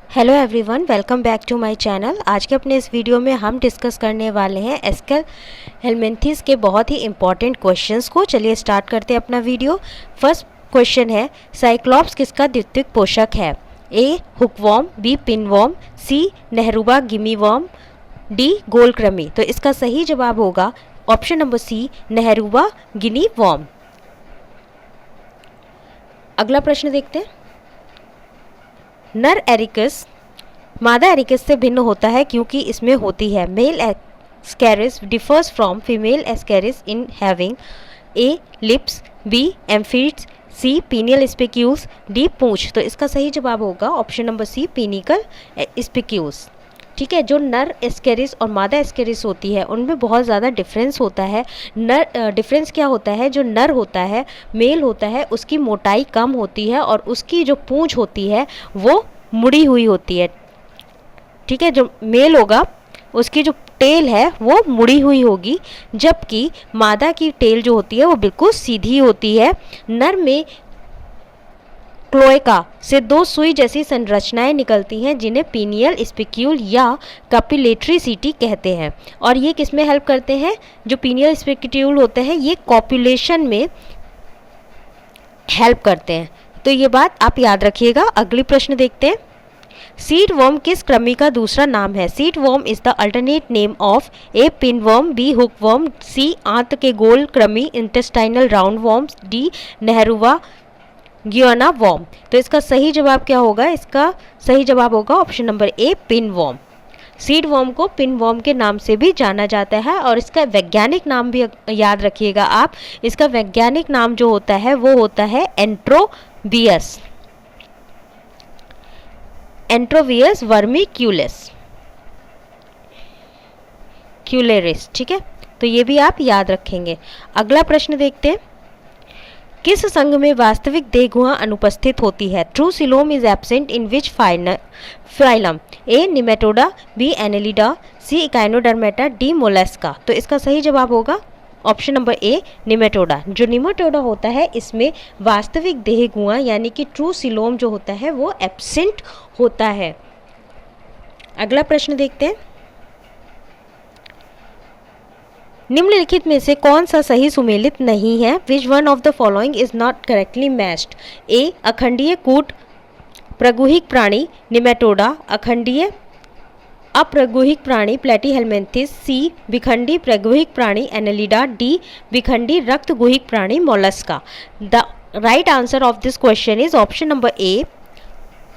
Hello everyone, welcome back to my channel. आज के अपने इस वीडियो में हम डिस्कस करने वाले हैं एस्केल हेलमिंथेस के बहुत ही इंपॉर्टेंट क्वेश्चंस को। चलिए स्टार्ट करते हैं अपना वीडियो। फर्स्ट क्वेश्चन है, साइक्लॉप्स किसका द्वितीयक पोषक है? ए हुकवर्म, बी पिनवर्म, सी नेहरूबा गिमीवर्म, डी गोलक्रमी। तो इसका सही जवाब होगा ऑप्शन नंबर सी, नेहरूबा गिनी वर्म। अगला प्रश्न देखते हैं। नर एरिकस मादा एरिकस से भिन्न होता है क्योंकि इसमें होती है male Ascaris differs from female Ascaris in having a lips, b amphids, c penial spicules, d पूंछ। तो इसका सही जवाब होगा option number c, penial spicules. ठीक है, जो नर एस्केरिस और मादा एस्केरिस होती है उनमें बहुत ज़्यादा डिफरेंस होता है। डिफरेंस क्या होता है? जो नर होता है, मेल होता है, उसकी मोटाई कम होती है और उसकी जो पूंछ होती है वो मुड़ी हुई होती है। ठीक है, जो मेल होगा उसकी जो टेल है वो मुड़ी हुई होगी, जबकि मादा की टेल जो होती है वो बिल्कुल सीधी होती है। नर में क्लोएका से दो सुई जैसी संरचनाएं निकलती हैं जिन्हें पीनियल स्पिक्यूल या कपिलेटरी सीटी कहते हैं, और ये किस में हेल्प करते हैं? जो पीनियल स्पिक्यूल होते हैं ये कॉपुलेशन में हेल्प करते हैं। तो ये बात आप याद रखिएगा। अगली प्रश्न देखते हैं। सीड वर्म किस कृमि का दूसरा नाम है? Seed worm is the alternate name of a pinworm, b hookworm, c आंत के गोल कृमि इंटेस्टाइनल राउंड वर्म्स, डी नेहरूबा गियोना वर्म। तो इसका सही जवाब क्या होगा? इसका सही जवाब होगा ऑप्शन नंबर ए, पिन वर्म। सीड वर्म को पिन वर्म के नाम से भी जाना जाता है और इसका वैज्ञानिक नाम भी याद रखिएगा आप। इसका वैज्ञानिक नाम जो होता है वो होता है एंट्रोबियस, एंट्रोबियस वर्मिक्यूलिस क्यूलेरिस। ठीक है, तो ये भी आप याद रखेंगे। अगला प्रश्न देखते हैं। किस संघ में वास्तविक देहगुहा अनुपस्थित होती है? True coelom is absent in which phylum? A Nematoda, B Annelida, C Echinodermata, D Mollusca. तो इसका सही जवाब होगा ऑप्शन नंबर ए, निमेटोडा। जो निमेटोडा होता है इसमें वास्तविक देहगुहा यानी कि ट्रू सिलोम जो होता है वो एब्सेंट होता है। अगला प्रश्न देखते हैं। निम्नलिखित में से कौन सा सही सुमेलित नहीं है? Which one of the following is not correctly matched? A अखंडीय कूट प्रगुहिक प्राणी निमेटोडा, अखंडीय अप्रगुहिक प्राणी प्लेटीहेलमिंथेस, सी विखंडी प्रगुहिक प्राणी एनेलिडा, डी विखंडी रक्तगुहिक प्राणी Mollusca. The right answer of this question is option number a,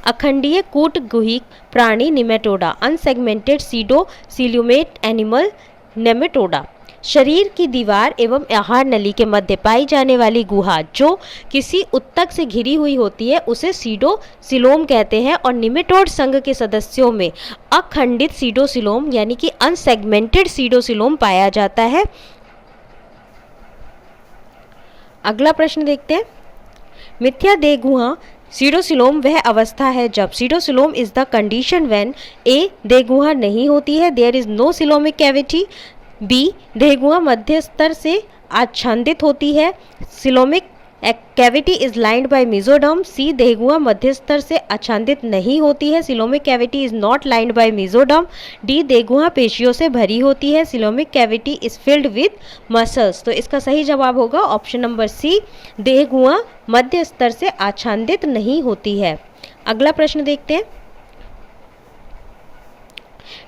अखंडीय कूट गुहिक प्राणी Nematoda, unsegmented pseudocoelomate animal Nematoda. शरीर की दीवार एवं आहार नली के मध्य पाई जाने वाली गुहा जो किसी उत्तक से घिरी हुई होती है उसे सीडोसिलोम कहते हैं, और निमेटोड संघ के सदस्यों में अखंडित सीडोसिलोम यानी कि अनसेगमेंटेड सीडोसिलोम पाया जाता है। अगला प्रश्न देखते हैं। मिथ्या देह गुहा सीडोसिलोम वह अवस्था है जब pseudocoelom is the condition when a देहगुहा नहीं होती है, there is no coelomic cavity, b देहगुहा मध्य स्तर से आच्छादित होती है, coelomic cavity is lined by mesoderm, c देहगुहा मध्य स्तर से आच्छादित नहीं होती है, coelomic cavity is not lined by mesoderm, d देहगुहा पेशियों से भरी होती है, coelomic cavity is filled with muscles. तो इसका सही जवाब होगा ऑप्शन नंबर सी, देहगुहा मध्य स्तर से आच्छादित नहीं होती है। अगला प्रश्न देखते हैं।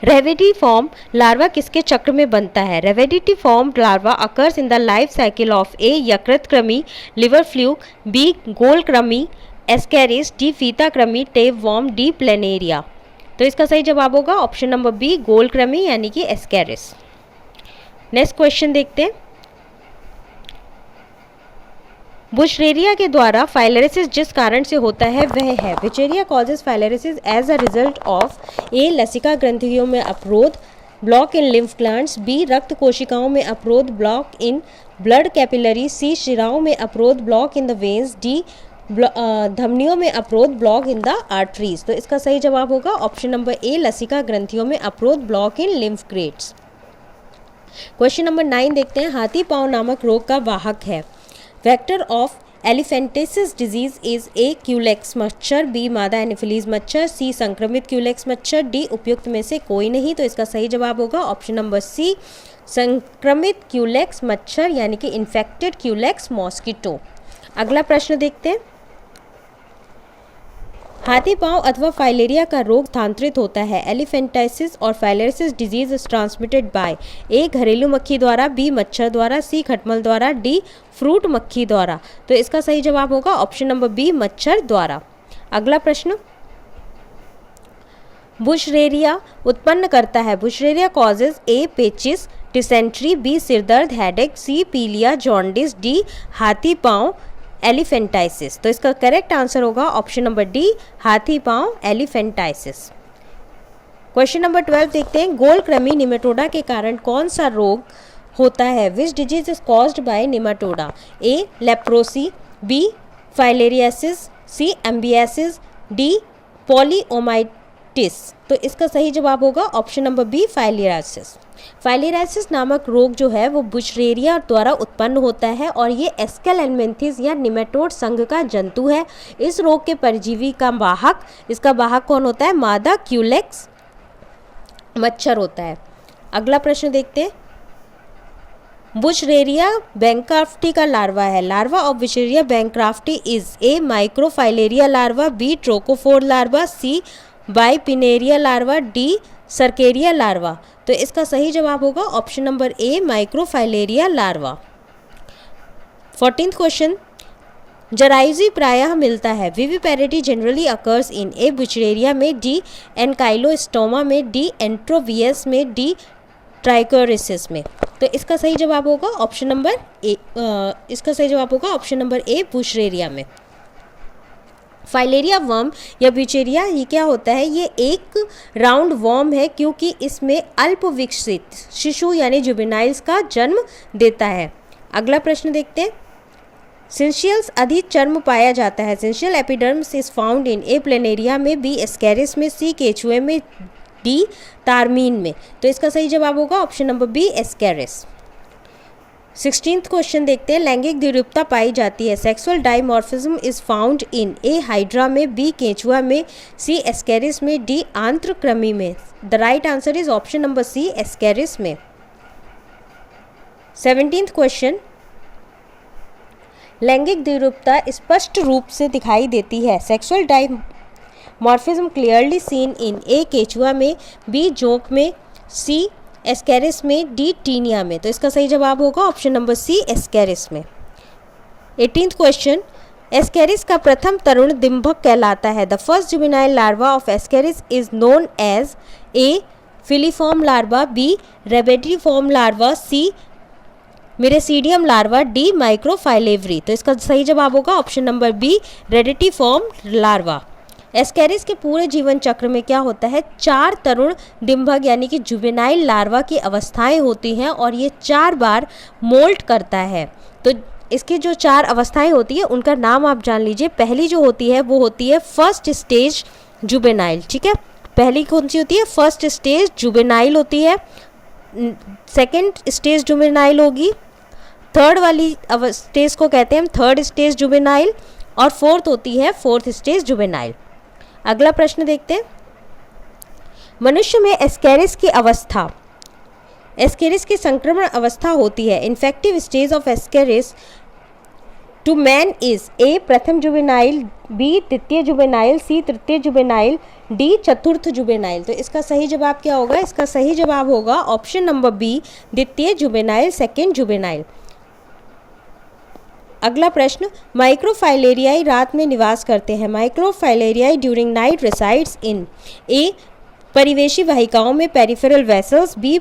रेविडी फॉर्म लार्वा किसके चक्र में बनता है? Rhabditiform larva occurs in the life cycle of a यकृत कृमि लिवर फ्लूक, बी गोल कृमि एस्केरिस, डी फीता कृमि टेप वॉर्म, डी प्लेनेरिया। तो इसका सही जवाब होगा ऑप्शन नंबर बी, गोल कृमि यानी कि एस्केरिस। नेक्स्ट क्वेश्चन देखते हैं। बुशरेरिया के द्वारा फाइलेरिसिस जिस कारण से होता है वह है? Wuchereria causes filariasis as a result of a लसिका ग्रंथियों में अवरोध, block in lymph glands, b रक्त कोशिकाओं में अवरोध, block in blood capillary, c शिराओं में अवरोध, block in the veins, d धमनियों में अवरोध, ब्लॉक इन द आर्टरीज। तो इसका सही जवाब होगा ऑप्शन नंबर ए, लसिका ग्रंथियों में अवरोध, block in lymph grades. Question number 9 देखते हैं। हाथी पांव नामक रोग का वाहक है? Vector of elephantiasis disease is a Culex मच्छर, बी मादा एनोफिलीज मच्छर, सी संक्रमित क्यूलेक्स मच्छर, डी उपयुक्त में से कोई नहीं। तो इसका सही जवाब होगा ऑप्शन नंबर सी, संक्रमित क्यूलेक्स मच्छर यानी कि इन्फेक्टेड क्यूलेक्स मॉस्किटो। अगला प्रश्न देखते हैं। हाथी पांव अथवा फाइलेरिया का रोग स्थानांतरित होता है। एलिफेंटाइसिस और filariasis disease is transmitted by a घरेलू मक्खी द्वारा, बी मच्छर द्वारा, सी खटमल द्वारा, डी फ्रूट मक्खी द्वारा। तो इसका सही जवाब होगा ऑप्शन नंबर बी, मच्छर द्वारा। अगला प्रश्न, बुशरेरिया उत्पन्न करता है। बुशरेरिया कॉजेज ए पेचिस, डिसेंट्री, बी सिरदर्द हेडेक, सी पीलिया जॉन्डिस, डी हाथी पांव एलिफेंटाइसिस। तो इसका करेक्ट आंसर होगा ऑप्शन नंबर डी, हाथी पांव एलिफेंटाइसिस। क्वेश्चन नंबर 12 देखते हैं। गोल कृमि निमेटोडा के कारण कौन सा रोग होता है? Which disease is caused by Nematoda? A leprosy, b filariasis, c amoebiasis, d poliomyelitis. तो इसका सही जवाब होगा option number b, filariasis. Filariasis नामक रोग जो है वो बुशरेरिया द्वारा उत्पन्न होता है और ये एस्केलेनमेंथिस या निमेटोड संघ का जंतु है। इस रोग के परजीवी का वाहक, इसका वाहक कौन होता है? मादा क्यूलेक्स मच्छर होता है। अगला प्रश्न देखते हैं। बुशरेरिया बैंक्राफ्टी का लार्वा है। Larva of Wuchereria bancrofti is a microfilaria larva, b trochophore larva, c bipinnaria larva, d cercaria larva. तो इसका सही जवाब होगा option number a, microfilaria larva. 14th question, जरायुजी प्रायः मिलता है। विविपेरिटी जनरली अकर्स इन ए बुशरेरिया में, डी एनकाइलोस्टोमा में, डी एंट्रोवियस में, डी ट्राइकोरिसिस में। तो इसका सही जवाब होगा ऑप्शन नंबर ए, इसका सही जवाब होगा ऑप्शन नंबर ए, बुशरेरिया में। फाइलेरिया वर्म या ब्यूचेरिया ये क्या होता है? ये एक राउंड वर्म है क्योंकि इसमें अल्प विकसित शिशु यानी जुवेनाइल्स का जन्म देता है। अगला प्रश्न देखते हैं। सिंशियल्स अधिक चर्म पाया जाता है। Syncytial epidermis is found in a Planaria में, बी एस्केरिस में, सी केचुए में, डी तारमीन में। तो इसका सही जवाब होगा option number B, Ascaris. 16th question देखते हैं। लैंगिक द्विरूपता पाई जाती है। Sexual dimorphism is found in A Hydra में, बी केंचुआ में, सी एस्केरिस में, डी आंत्रकृमि में। The right answer is option number C, Ascaris में। 17th क्वेश्चन, लैंगिक द्विरूपता स्पष्ट रूप से दिखाई देती है। Sexual dimorphism clearly seen in a केचुआ में, बी जोंक में, सी एस्केरिस में, डी टीनिया में। तो इसका सही जवाब होगा ऑप्शन नंबर सी, एस्केरिस में। 18th क्वेश्चन, एस्केरिस का प्रथम तरुण डिंभक कहलाता है। The first juvenile larva of Ascaris is known as a filiform larva, b rhabditiform larva, c miracidium larva, d microfilaria. तो इसका सही जवाब होगा option number b, rhabditiform larva. Ascaris के पूरे जीवन चक्र में क्या होता है? 4 तरुण डिंभक यानी कि जुवेनाइल लार्वा की अवस्थाएं होती हैं और ये 4 बार मोल्ट करता है। तो इसकी जो 4 अवस्थाएं होती है उनका नाम आप जान लीजिए। पहली जो होती है वो होती है फर्स्ट स्टेज जुवेनाइल। ठीक है, पहली कौन सी होती है? फर्स्ट स्टेज जुवेनाइल होती है। सेकेंड स्टेज जुवेनाइल होगी। थर्ड वाली स्टेज को कहते हैं हम थर्ड स्टेज जुवेनाइल और फोर्थ होती है फोर्थ स्टेज जुवेनाइल। अगला प्रश्न देखते हैं। मनुष्य में एस्केरिस की अवस्था, एस्केरिस की संक्रमण अवस्था होती है। Infective stage of Ascaris to man is A प्रथम जुवेनाइल, बी द्वितीय जुवेनाइल, सी तृतीय जुवेनाइल, डी चतुर्थ जुवेनाइल। तो इसका सही जवाब क्या होगा? इसका सही जवाब होगा ऑप्शन नंबर बी, द्वितीय जुवेनाइल, सेकेंड जुवेनाइल। अगला प्रश्न, माइक्रोफाइलेरियाई रात में निवास करते हैं। माइक्रोफाइलेरियाई ड्यूरिंग नाइट रिसाइड्स इन ए परिवेशी वाहिकाओं में पेरिफेरल वेसल्स, बी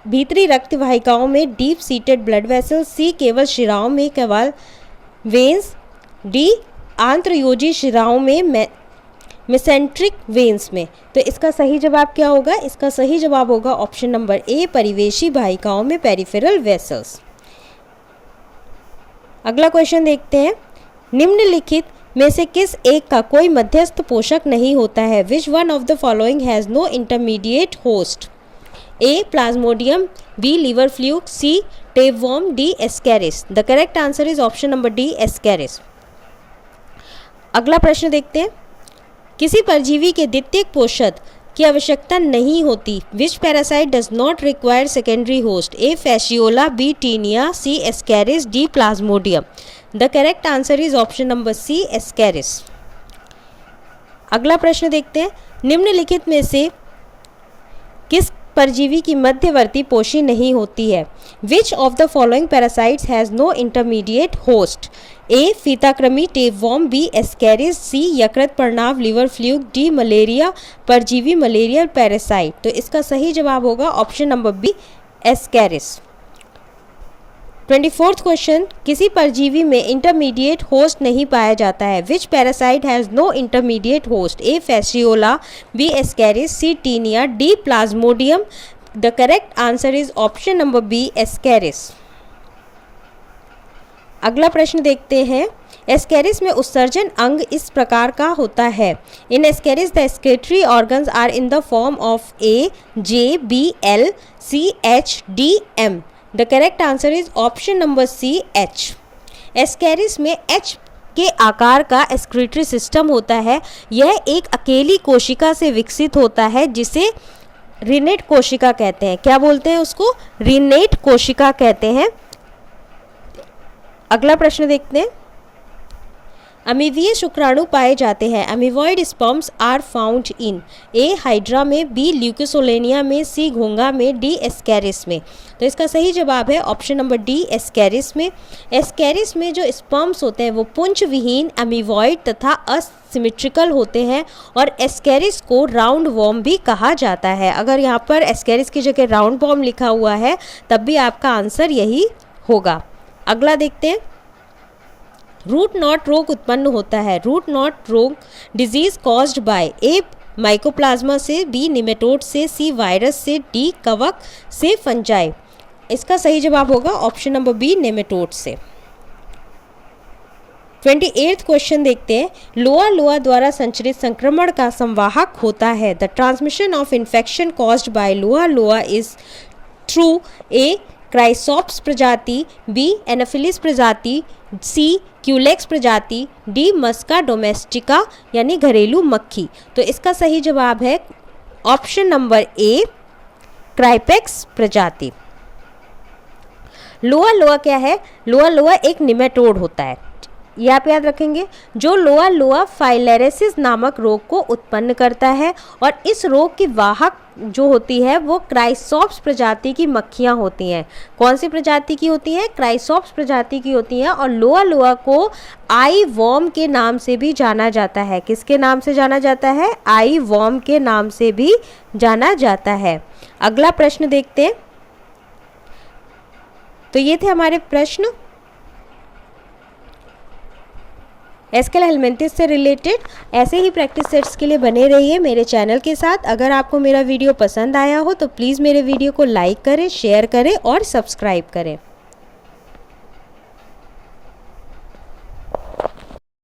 भीतरी रक्त वाहिकाओं में डीप सीटेड ब्लड वेसल्स, सी केवल शिराओं में केवल वेन्स, डी आंत्रयोजी शिराओं में मेसेंट्रिक वेन्स में। तो इसका सही जवाब क्या होगा? इसका सही जवाब होगा ऑप्शन नंबर ए, परिवेशी वाहिकाओं में पेरिफेरल वेसल्स। अगला क्वेश्चन देखते हैं। निम्नलिखित में से किस एक का कोई मध्यस्थ पोषक नहीं होता है? Which one of the following has no intermediate host? A Plasmodium, B liver fluke, C tapeworm, D Ascaris. The correct answer is option number D, Ascaris. अगला प्रश्न देखते हैं, किसी परजीवी के द्वितीयक पोषक की आवश्यकता नहीं होती। Which parasite does not require secondary host? A Fasciola, b Taenia, c Ascaris, d Plasmodium. The correct answer is option number c Ascaris. अगला प्रश्न देखते हैं, निम्नलिखित में से किस परजीवी की मध्यवर्ती पोषी नहीं होती है? Which of the following parasites has no intermediate host? A फीताकृमि, टेपवॉर्म, बी एस्कैरिस, सी यकृत पर्णाव लिवर फ्लूक, डी मलेरिया परजीवी मलेरियल पैरासाइट। तो इसका सही जवाब होगा option number b Ascaris. 24th question, किसी परजीवी में इंटरमीडिएट होस्ट नहीं पाया जाता है। Which parasite has no intermediate host? A Fasciola, b Ascaris, c Taenia, d Plasmodium. The correct answer is option number b Ascaris. अगला प्रश्न देखते हैं, एस्कैरिस में उत्सर्जन अंग इस प्रकार का होता है। In Ascaris the excretory organs are in the form of a, J, b, L, c, H, d, M. The correct answer is option number c H. Ascaris में एच के आकार का एक्सक्रीटरी सिस्टम होता है। यह एक अकेली कोशिका से विकसित होता है जिसे रिनेट कोशिका कहते हैं। क्या बोलते हैं उसको? रिनेट कोशिका कहते हैं। अगला प्रश्न देखते हैं, अमीवीय शुक्राणु पाए जाते हैं। Amoeboid sperms are found in A Hydra में, बी ल्यूकोसोलेनिया में, सी घोंघा में, डी एस्कैरिस में। तो इसका सही जवाब है ऑप्शन नंबर डी एस्कैरिस में। एस्कैरिस में जो स्पर्म्स होते हैं वो पुंज विहीन, अमीवॉइड तथा असिमेट्रिकल होते हैं और एस्कैरिस को राउंड वॉर्म भी कहा जाता है। अगर यहाँ पर एस्कैरिस की जगह राउंड वॉर्म लिखा हुआ है तब भी आपका आंसर यही होगा। अगला देखते हैं, रूट नॉट रोग उत्पन्न होता है। रूट नॉट रोग disease caused by A mycoplasma से, बी निमेटोड से, सी वायरस से, डी कवक से, फंजाई। इसका सही जवाब होगा ऑप्शन नंबर बी नेमेटोड से। 28th क्वेश्चन देखते हैं, लोआ लोआ द्वारा संचरित संक्रमण का संवाहक होता है। The transmission of infection caused by लोआ लोआ इज थ्रू ए क्राइसॉप्स प्रजाति, बी एनाफिलिस प्रजाति, सी क्यूलेक्स प्रजाति, डी मस्का डोमेस्टिका यानी घरेलू मक्खी। तो इसका सही जवाब है ऑप्शन नंबर ए क्राइपेक्स प्रजाति। लोआ लोआ क्या है? लोआ लोआ एक निमेटोड होता है, ये आप याद रखेंगे, जो लोआ लोआ फाइलेरेसिस नामक रोग को उत्पन्न करता है और इस रोग की वाहक जो होती है वो क्राइसॉप्स प्रजाति की मक्खियाँ होती हैं। कौन सी प्रजाति की होती हैं? क्राइसॉप्स प्रजाति की होती हैं। और लोआ लोआ को आई वॉर्म के नाम से भी जाना जाता है। किसके नाम से जाना जाता है? आई वॉर्म के नाम से भी जाना जाता है। अगला प्रश्न देखते हैं, तो ये थे हमारे प्रश्न एस्केल हेलमिंथिस से रिलेटेड। ऐसे ही प्रैक्टिस सेट्स के लिए बने रहिए मेरे चैनल के साथ। अगर आपको मेरा वीडियो पसंद आया हो तो प्लीज़ मेरे वीडियो को लाइक करें, शेयर करें और सब्सक्राइब करें।